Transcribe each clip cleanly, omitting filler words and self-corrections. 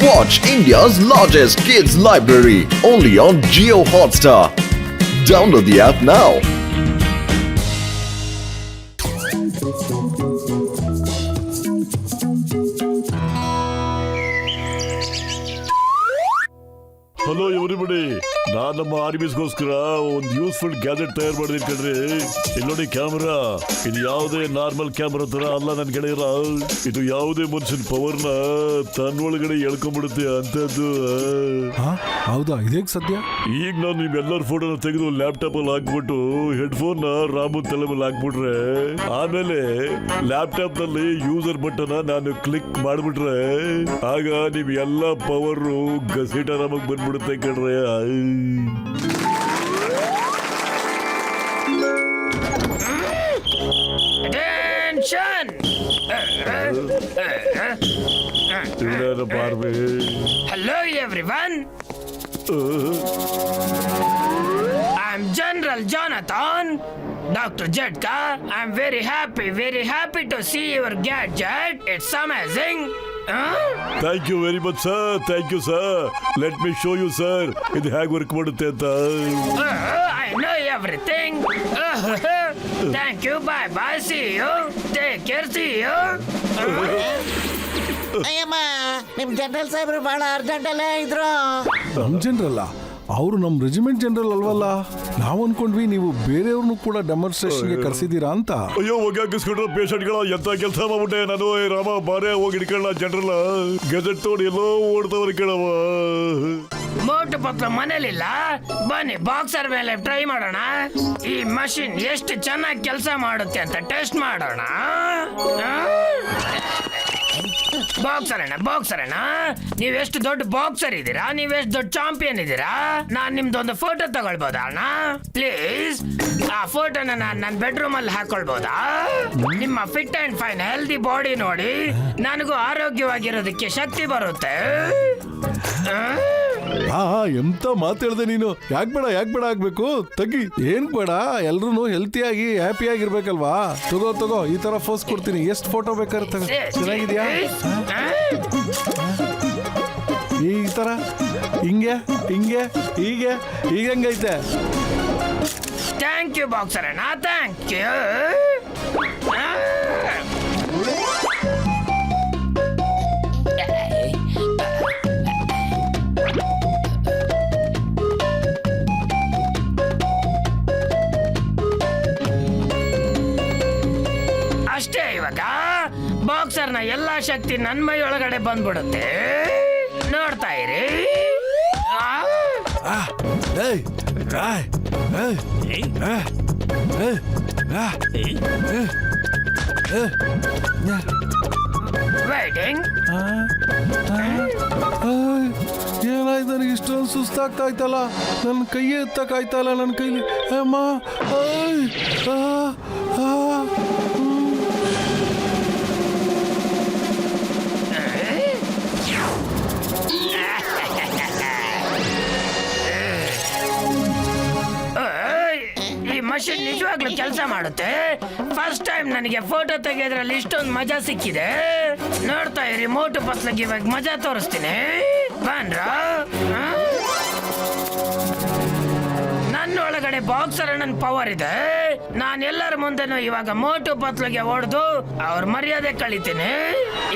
Watch India's largest kids library only on Jio Hotstar. Download the app now. Hello everybody, ನಾನ್ ನಮ್ಮ ಆರ್ಮಿಸ್ಗೋಸ್ಕರ ಒಂದು useful gadget ತಯಾರು ಮಾಡಿದೀನಿ ಕಣ್ರಿ. ಇಲ್ಲಿ ನೋಡಿ ಕ್ಯಾಮ್ರಾ. ಇದು ಯಾವುದೇ ನಾರ್ಮಲ್ ಕ್ಯಾಮ್ರಾ ತರ ಅಲ್ಲ ನನ್ ಗೆಳೆಯರ. ಇದು ಯಾವುದೇ ಮನುಷ್ಯನ ಪವರ್ನ ತನ್ನೊಳಗಡೆ ಎಳ್ಕೊಂಡ್ಬಿಡುತ್ತೆ ಅಂತದ್ದು. ಹೌದಾ? ಇದೇಗ್ ಸದ್ಯ? ಈಗ ನಾನು ನಿಮ್ಮೆಲ್ಲರ ಫೋಟೋನ ತೆಗೆದು ಲ್ಯಾಪ್ಟಾಪ್ ಅಲ್ಲಿ ಹಾಕ್ಬಿಟ್ಟು ಹೆಡ್ಫೋನ್ ನ ರಾಮನ್ ತಲೆ ಮೇಲೆ ಹಾಕ್ಬಿಟ್ರೆ, ಆಮೇಲೆ ಲ್ಯಾಪ್ಟಾಪ್ ನಲ್ಲಿ ಯೂಸರ್ ಬಟನ್ ನಾನು ಕ್ಲಿಕ್ ಮಾಡ್ಬಿಟ್ರೆ, ಆಗ ನಿಮ್ ಎಲ್ಲ ಪವರ್ ಗಸೀಟ ನಮಗ್ ಬಂದ್ಬಿಡುತ್ತೆ ಕಣ್ರೆ. Hello everyone. I'm General Jonathan, Dr. Jedka. I'm very happy to see your gadget. It's amazing. Thank you very much sir. Thank you sir. Let me show you sir ಇದು ಹೇಗೆ work ಮಾಡುತ್ತೆ ಅಂತ. I know everything. Thank you. Bye. See you. Take care. See you. ಅಯ್ಯಮ್ಮ, ನಿಮ್ general ಸಾಹೇಬ್ರು ಬಹಳ urgent ಅಲ್ಲೇ ಇದ್ರು. ನಮ್ ಜನರಲ್ಲ, ಅವರು ನಮ್ ರೆಜಿಮೆಂಟ್ ಜನರಲ್ ಅಲ್ವಲ್ಲ. ನಾವ್ ಅನ್ಕೊಂಡ್ವಿ ನೀವು ಬೇರೆಯವ್ರನ್ನು ಕೂಡ ಡೆಮಾನ್ಸ್ಟ್ರೇಷನ್ಗೆ ಕರ್ಸಿದೀರಾ ಅಂತ. ಅಯ್ಯೋ, ಹೋಗಿ ಹಾಕಿಸ್ಕೊಂಡ್ರೆ ಪೇಷಂಟ್ಗಳ ಎಂತ ಕೆಲಸ ಮಾಡ್ಬಿಟ್ಟೆ ನಾನು. ರಾಮ ಬಾರೇ ಹೋಗಿ ಹಿಡ್ಕೊಳ್ಳ ಜನರಲ್ ಗೆಜೆಟ್ ತೋಡಿ ಎಲ್ಲೋ ಓಡ್ತವ್ರಿ ಕೇಳವ. ಮೋಟು ಪತ್ರ ಮನೇಲಿಲ್ಲ, ಬನ್ನಿ ಬಾಕ್ಸರ್ ಮೇಲೆ ಟ್ರೈ ಮಾಡೋಣ. ಈ ಮಷಿನ್ ಎಷ್ಟು ಚೆನ್ನಾಗಿ ಕೆಲಸ ಮಾಡುತ್ತೆ ಅಂತ ಟೆಸ್ಟ್ ಮಾಡೋಣ. ಬಾಕ್ಸರ್ ಅಣ್ಣ, ನೀವೆಷ್ಟು ದೊಡ್ಡ ಬಾಕ್ಸರ್ ಇದ್ದೀರಾ, ನೀವೆಷ್ಟು ದೊಡ್ಡ ಚಾಂಪಿಯನ್ ಇದ್ದೀರಾ. ನಾನ್ ನಿಮ್ದೊಂದು ಫೋಟೋ ತಗೊಳ್ಬೋದಾ ಅಣ್ಣ ಪ್ಲೀಸ್? ಆ ಫೋಟೋನ ನಾನು ನನ್ನ ಬೆಡ್ರೂಮ್ ಅಲ್ಲಿ ಹಾಕೊಳ್ಬೋದಾ? ನಿಮ್ಮ fit and fine healthy body ನೋಡಿ ನನಗೂ ಆರೋಗ್ಯವಾಗಿರೋದಕ್ಕೆ ಶಕ್ತಿ ಬರುತ್ತೆ. ಎಂತ ಮಾತಾಡ್ದೆ ನೀನು. ಯಾಕ್ ಬೇಡ ಆಗ್ಬೇಕು? ತಗಿ, ಏನ್ ಬೇಡ, ಎಲ್ರು ಹೆಲ್ತಿಯಾಗಿ ಹ್ಯಾಪಿಯಾಗಿರ್ಬೇಕಲ್ವಾ? ತಗೋ ಈ ತರ ಫೋಸ್ ಕೊಡ್ತೀನಿ. ಎಷ್ಟು ಫೋಟೋ ಬೇಕಾದ್ರೆ ತಗೋ. ಚೆನ್ನಾಗಿದ್ಯಾ? ಈ ತರ ಹಿಂಗೆ ಹೀಗೆ ಹೆಂಗೈತೆ? ಥ್ಯಾಂಕ್ ಯು ಬಾಕ್ಸರ್ ಅಣ್ಣ, ಥ್ಯಾಂಕ್ ಯು. ಅಷ್ಟೇ, ಇವಾಗ ಬಾಕ್ಸರ್ನ ಎಲ್ಲಾ ಶಕ್ತಿ ನನ್ನ ಮೈ ಒಳಗಡೆ ಬಂದ್ಬಿಡುತ್ತೆ. ನೋಡ್ತಾ ಇರಿ. ವೈಟಿಂಗ್. ಏನಾಯ್ತು? ನನಗೆ ಇಷ್ಟೊಂದು ಸುಸ್ತಾಗ್ತಾ ಇತ್ತಲ್ಲ, ನನ್ನ ಕೈಯೇ ಎತ್ತಕ್ಕಾಯ್ತಲ್ಲ ನನ್ನ ಕೈಲಿ. ಅಮ್ಮ, ಮಷಿನ್ ನಿಜವಾಗ್ಲೂ ಕೆಲಸ ಮಾಡುತ್ತೆ. ಫಸ್ಟ್ ಟೈಮ್ ನನಗೆ ಫೋಟೋ ತೆಗೆಯೋದ್ರಲ್ಲಿ ಇಷ್ಟೊಂದು ಮಜಾ ಸಿಕ್ಕಿದೆ. ನೋಡ್ತಾ ಇರಿ, ಮೋಟು ಪತ್ಲಗೆ ಇವಾಗ ಮಜಾ ತೋರಿಸ್ತೀನಿ. ಬನ್ರ, ನನ್ನ ಒಳಗಡೆ ಬಾಕ್ಸರ್ ನನ್ನ ಪವರ್ ಇದೆ. ನಾನು ಎಲ್ಲರ ಮುಂದೆನೂ ಇವಾಗ ಮೋಟು ಪತ್ಲಗೆ ಹೊಡೆದು ಅವ್ರ ಮರ್ಯಾದೆ ಕಳಿತೀನಿ.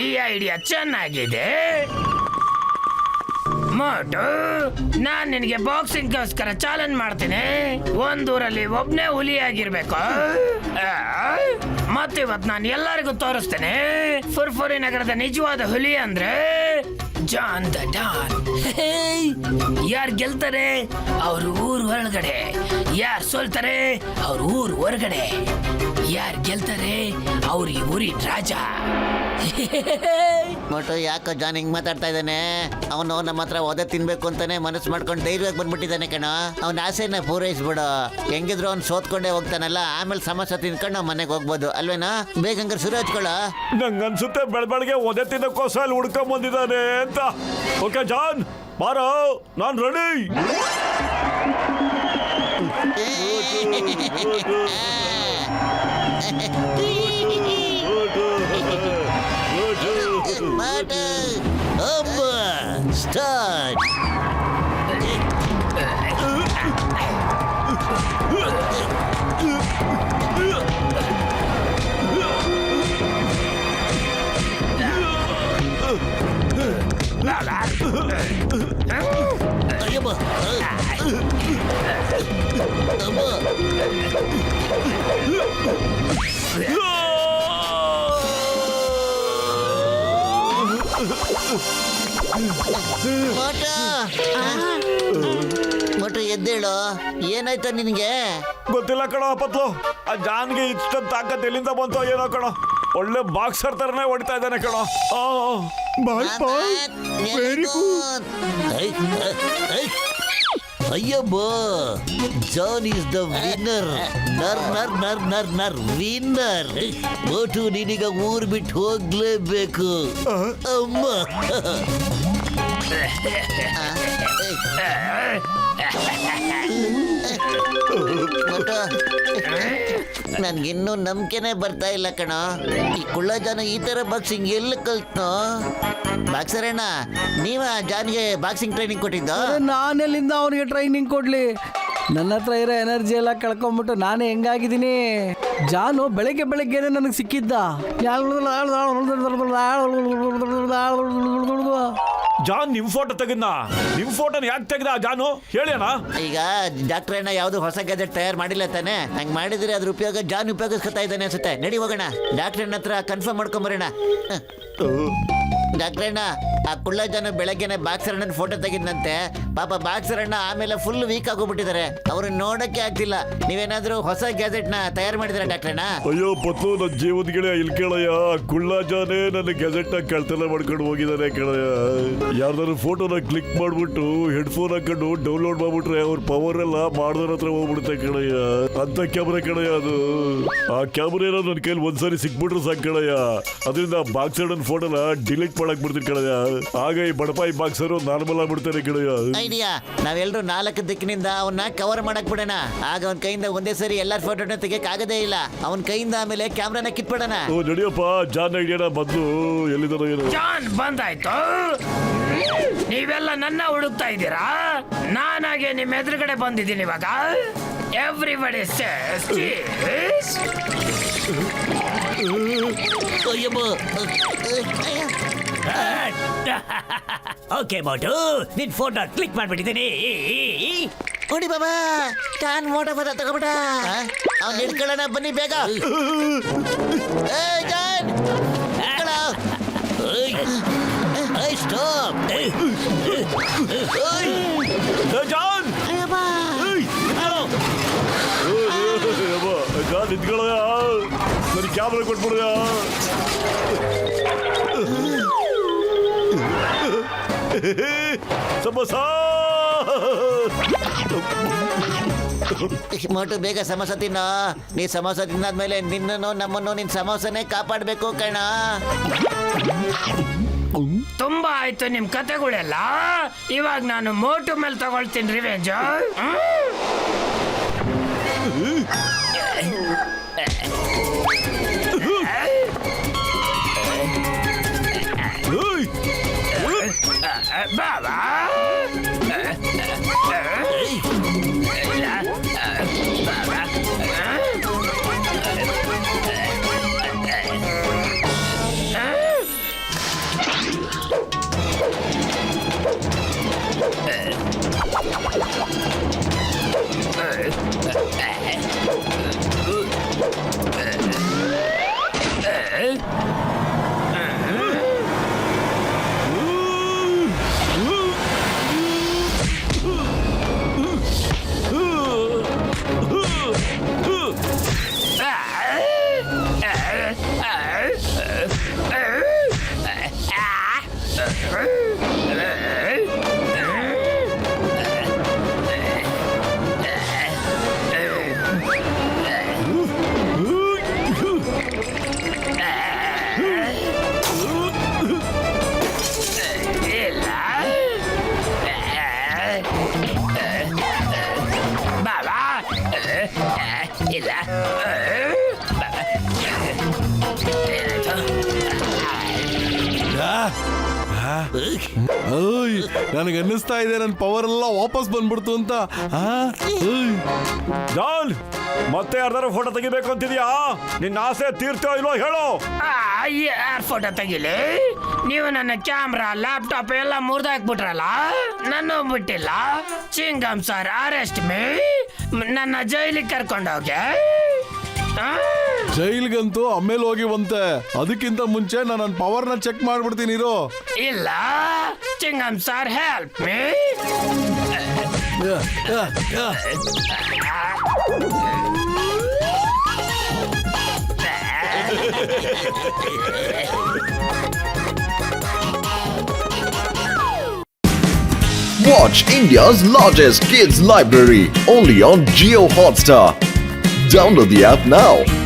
ಈ ಐಡಿಯಾ ಚೆನ್ನಾಗಿದೆ. ಮೋಟು, ನಾನ್ ನಿನಗೆ ಬಾಕ್ಸಿಂಗ್ಗೋಸ್ಕರ ಚಾಲೆಂಜ್ ಮಾಡ್ತೀನಿ. ಒಂದೂರಲ್ಲಿ ಒಬ್ನೇ ಹುಲಿಯಾಗಿರ್ಬೇಕು. ಮತ್ತಿವತ್ ನಾನು ಎಲ್ಲರಿಗೂ ತೋರಿಸ್ತೇನೆ ಫುರ್ಫುರಿ ನಗರದ ನಿಜವಾದ ಹುಲಿ ಅಂದ್ರೆ ಜಾನ್ ದ ಡಾನ್. ಯಾರು ಗೆಲ್ತಾರೆ ಅವ್ರ ಊರ್ ಒಳಗಡೆ, ಯಾರು ಸೋಲ್ತಾರೆ ಅವ್ರ ಊರ್ ಹೊರಗಡೆ. ಯಾರು ಗೆಲ್ತಾರೆ ಅವ್ರ ಈ ಊರಿನ ರಾಜ. ಮೋಟು ಯಾಕೋ ಜಾನ್ ಹಿಂಗ್ ಮಾತಾಡ್ತಾ ಇದ್ದಾನೆ? ಅವನು ನಮ್ಮ ಹತ್ರ ಒದೆ ತಿನ್ಬೇಕು ಅಂತಾನೆ ಮನಸ್ಸು ಮಾಡ್ಕೊಂಡು ಧೈರ್ಯವಾಗಿ ಬಂದ್ಬಿಟ್ಟಿದ್ದಾನೆ ಕಣ. ಅವನ ಆಸೆನ ಪೂರೈಸ್ಬಿಡು. ಹೆಂಗಿದ್ರು ಅವ್ನು ಸೋತ್ಕೊಂಡೇ ಹೋಗ್ತಾನಲ್ಲ, ಆಮೇಲೆ ಸಮಸ್ಯೆ ತಿನ್ಕೊಂಡು ನಾವು ಮನೆಗೆ ಹೋಗ್ಬೋದು ಅಲ್ವೇನಾ? ಬೇಗ ಹಂಗಾರೆ ಶುರು ಹಚ್ಕೊಳ್ಳ. ನಂಗನ್ಸುತ್ತೆ ಬೆಳಬೆಳಗ್ಗೆ ಒದೆ ತಿನ್ನಕ್ಕೋಸ್ಕರ ಅಲ್ಲಿ ಹುಡ್ಕೊಂಡ್ ಬಂದಿದ್ದಾನೆ ಅಂತ. ಓಕೆ ಜಾನ್, ಬಾರೋ, ನಾನ್ ready. Murder! Oh boy! Start. ಅಯ್ಯಮ್ಮ. ಅಮ್ಮ. ಮೋಟ ಮೋಟ ಎದ್ದೇಳು, ಏನಾಯ್ತ ನಿನಗೆ? ಗೊತ್ತಿಲ್ಲ ಕಣೋ ಪತ್ಲು. ಆ ಜಾನ್ಗೆ ಇಷ್ಟೊಂದು ತಾಕತ್ ಎಲ್ಲಿಂದ ಬಂತೋ ಏನೋ ಕಣೋ. ಒಳ್ಳೆ ಬಾಕ್ಸರ್ ತರನೇ ಹೊಡಿತಾ ಇದ್ದಾನೆ ಕಣೋ. Very good. ಅಯ್ಯಬ್ಬ, ಜಾನ್ ಈಸ್ ದ ವಿನ್ನರ್. ನರ್ ವಿನ್ನರ್. ಮೋಟು ನೀನೀಗ ಊರ್ ಬಿಟ್ಟು ಹೋಗ್ಲೇಬೇಕು. ಅಮ್ಮ. ನನ್ಗಿನ್ನೂ ನಂಬಿಕೆನೆ ಬರ್ತಾ ಇಲ್ಲ ಕಣ. ಈ ಕುಳ್ಳ ಜಾನ ಈ ತರ ಬಾಕ್ಸಿಂಗ್ ಎಲ್ಲ ಕಲ್ತ್ನೋ? ಬಾಕ್ಸರ್ ಅಣ್ಣ, ನೀವ ಜಾನ್ಗೆ ಬಾಕ್ಸಿಂಗ್ ಟ್ರೈನಿಂಗ್ ಕೊಟ್ಟಿದ್ದ? ನಾನೆಲ್ಲಿಂದ ಅವನಿಗೆ ಟ್ರೈನಿಂಗ್ ಕೊಡ್ಲಿ? ನನ್ನ ಹತ್ರ ಇರೋ ಎನರ್ಜಿ ಎಲ್ಲ ಕಳ್ಕೊಂಡ್ಬಿಟ್ಟು ನಾನೇ ಹೆಂಗಾಗಿದ್ದೀನಿ. ಜಾನು ಬೆಳಗ್ಗೆನೆ ನನಗೆ ಸಿಕ್ಕಿದ್ದ. ಜಾನ್ ನಿಮ್ ಫೋಟೋ ತೆಗಿದ್ನ? ನಿಮ್ ಫೋಟೋನ ಯಾಕೆ ತೆಗ್ದ ಜಾನು ಹೇಳೇನಾ? ಈಗ ಡಾಕ್ಟರ್ ಅಣ್ಣ ಯಾವ್ದು ಹೊಸ ಗ್ಯಾಜೆಟ್ ತಯಾರು ಮಾಡಿಲ್ಲ ತಾನೆ. ಹಂಗ್ ಮಾಡಿದ್ರೆ ಅದ್ರ ಉಪಯೋಗ ಜಾನ್ ಉಪಯೋಗಿಸ್ಕೊತಾ ಇದ್ದಾನೆ ಅನ್ಸುತ್ತೆ. ನಡಿ ಹೋಗೋಣ, ಡಾಕ್ಟರ್ ಅಣ್ಣ ಹತ್ರ ಕನ್ಫರ್ಮ್ ಮಾಡ್ಕೊಂಬರೋಣ. ಡಾಕ್ಟರ್ ಅಣ್ಣ, ಆ ಕುಳ್ಳ ಜಾನು ಬೆಳಗ್ಗೆನೆ ಬಾಕ್ಸರ್ ಅಣ್ಣನ ಫೋಟೋ ತೆಗಿದ್ನಂತೆ. ಪಾಪ ಬಾಕ್ಸರ್ ಅಣ್ಣ ಆಮೇಲೆ ಫುಲ್ ವೀಕ್ ಆಗೋಗ್ಬಿಟ್ಟಿದ್ದಾರೆ. ಅವ್ರನ್ನ ನೋಡಕ್ಕೆ ಆಗ್ತಿಲ್ಲ. ನೀವೇನಾದ್ರೂ ಹೊಸ ಗ್ಯಾಜೆಟ್ ನ ತಯಾರು ಮಾಡಿದ್ರೆ ಡಾಕ್ಟರ್ ಅಣ್ಣ? ಅಯ್ಯೋ ಪತ್ಲು, ನನ್ನ ಜೀವದ ಗೆಳೆಯ ಇಲ್ಲಿ ಕೇಳಯ್ಯ. ಕುಳ್ಳ ಜಾನೇ ನನ್ನ ಗ್ಯಾಜೆಟ್ ನ ಕಳ್ತನ ಮಾಡ್ಕೊಂಡು ಹೋಗಿದ್ದಾನೆ ಕೇಳಯ್ಯ. ಯಾರ್ದಾದ್ರು ಫೋಟೋನ ಕ್ಲಿಕ್ ಮಾಡ್ಬಿಟ್ಟು ಹೆಡ್ಫೋನ್ ಹಾಕೊಂಡು ಡೌನ್ಲೋಡ್ ಮಾಡ್ಬಿಟ್ರೆ ಅವ್ರ ಪವರ್ ಎಲ್ಲ ಮಾಡ್ದವ್ರ ಹತ್ರ ಹೋಗ್ಬಿಡುತ್ತೆ ಕಣಯ್ಯ. ಅಂತ ಕ್ಯಾಮ್ರಾ ಕಣಯ್ಯ ಅದು. ಆ ಕ್ಯಾಮ್ರಾ ಏನೋ ನನ್ನ ಕೈಲಿ ಒಂದ್ಸರಿ ಸಿಕ್ಬಿಟ್ರೆ ಸಾಕು ಕಣಯ್ಯ. ಅದರಿಂದ ಬಾಕ್ಸರ್ ನನ್ನ ಫೋಟೋನ ಡಿಲೀಟ್ ಮಾಡಕ್ ಬಿಡ್ತೀನಿ ಕಣಯ್ಯ. ಆಗ ಈ ಬಡಪಾಯಿ ಬಾಕ್ಸರು ನಾರ್ಮಲ್ ಆಗ್ಬಿಡ್ತಾರೆ ಕಣಯ್ಯ. ಐಡಿಯಾ, ನಾವೆಲ್ಲರೂ 4 ದಿಕ್ಕಿನಿಂದ ಅವನ್ನ ಕವರ್ ಮಾಡಕ್ ಬಿಡೋಣ. ಆಗ ಅವನ ಕೈಯಿಂದ ಒಂದೇ ಸರಿ ಎಲ್ಲಾರ ಫೋಟೋನ ತೆಗಿಯಕ್ ಆಗದೇ ಇಲ್ಲ. ಅವನ ಕೈಯಿಂದ ಆಮೇಲೆ ಕ್ಯಾಮ್ರಾನ ಕಿತ್ಬಿಡೋಣ. ಓ ನಡಿಯಪ್ಪ, ಜಾನ್ ಐಡಿಯಾನ ಬಂದು ಎಲ್ಲಿದ್ದಾನೋ ಏನೋ. ಜಾನ್ ಬಂದಾಯ್ತು. ನೀವೆಲ್ಲ ನನ್ನ ಹುಡುಕ್ತಾ ಇದ್ದೀರಾ? ನಾನಾಗೆ ನಿಮ್ಮ ಎದುರುಗಡೆ ಬಂದಿದ್ದೀನಿ ಇವಾಗ. Everybody says cheese. Okay Motu, ನಿನ್ ಫೋಟೋ ಕ್ಲಿಕ್ ಮಾಡ್ಬಿಟ್ಟಿದ್ದೀನಿ. ನೋಡಿ ಬಾಬಾ, ಜಾನ್ ಮೋಟೋ ಫೋಟೋ ತಗೋಬಿಟ. ಅವ್ನು ಹಿಡ್ಕೊಳ್ಳೋಣ, ಬನ್ನಿ ಬೇಗ. John stop. ಜಾನ್ ಜಾನ್ ನಿಂತ್ಕೊಳ್ಳಯ್ಯ, ನನಗೆ ಕ್ಯಾಮ್ರಾ ಕೊಟ್ಬಿಡಯ್ಯ. ಸಮೋಸ ಮೋಟು ಬೇಗ ಸಮೋಸ ತಿನ್ನೋ. ನೀ ಸಮೋಸ ತಿನ್ನಾದ್ಮೇಲೆ ನಿನ್ನನ್ನು ನಮ್ಮನ್ನು ನಿನ್ ಸಮೋಸನೇ ಕಾಪಾಡ್ಬೇಕು ಕಣ. ತುಂಬಾ ಆಯ್ತು ನಿಮ್ ಕತೆಗಳೆಲ್ಲ. ಇವಾಗ ನಾನು ಮೋಟು ಮೇಲೆ ತಗೊಳ್ತೀನಿ ರಿವೆಂಜ್. ಬಾಬಾ ಓಯ್ ನನಗೆ ಅನ್ನಿಸ್ತಾ ಇದೆ ನನ್ನ ಪವರ್ ಎಲ್ಲ ವಾಪಸ್ ಬಂದ್ಬಿಡ್ತು ಅಂತ ಆ? ಓಯ್. ಜಾನ್ ಮತ್ತೆ ಯಾರ್ದಾರು ಫೋಟೋ ತೆಗಿಬೇಕು ಅಂತಿದ್ಯಾ? ನಿನ್ನ ಆಸೆ ತೀರ್ತೋ ಇಲ್ವೋ ಹೇಳು. ಯಾರ್ ಫೋಟೋ ತೆಗಿಲಿ? ನೀವು ನನ್ನ ಕ್ಯಾಮ್ರಾ ಲ್ಯಾಪ್ಟಾಪ್ ಎಲ್ಲ ಮುರಿದಾಕ್ಬಿಟ್ರಲ್ಲ, ನನ್ನ ಬಿಟ್ಟಿಲ್ಲ. ಚಿಂಗಮ್ ಸರ್ ಅರೆಸ್ಟ್ ಮೀ, ನನ್ನ ಜೈಲಿಗೆ ಕರ್ಕೊಂಡೋಗೆ. ಜೈಲ್ಗಂತೂ ಆಮೇಲೆ ಹೋಗಿವಂತೆ, ಅದಕ್ಕಿಂತ ಮುಂಚೆ ನಾನು ನನ್ನ ಪವರ್ನ ಚೆಕ್ ಮಾಡ್ಬಿಡ್ತೀನಿ ಇರೋ. ಇಲ್ಲ, ಚಿಂಗಮ್ sir help me. Watch India's largest kids library only on Geo Hotstar. Download the app now.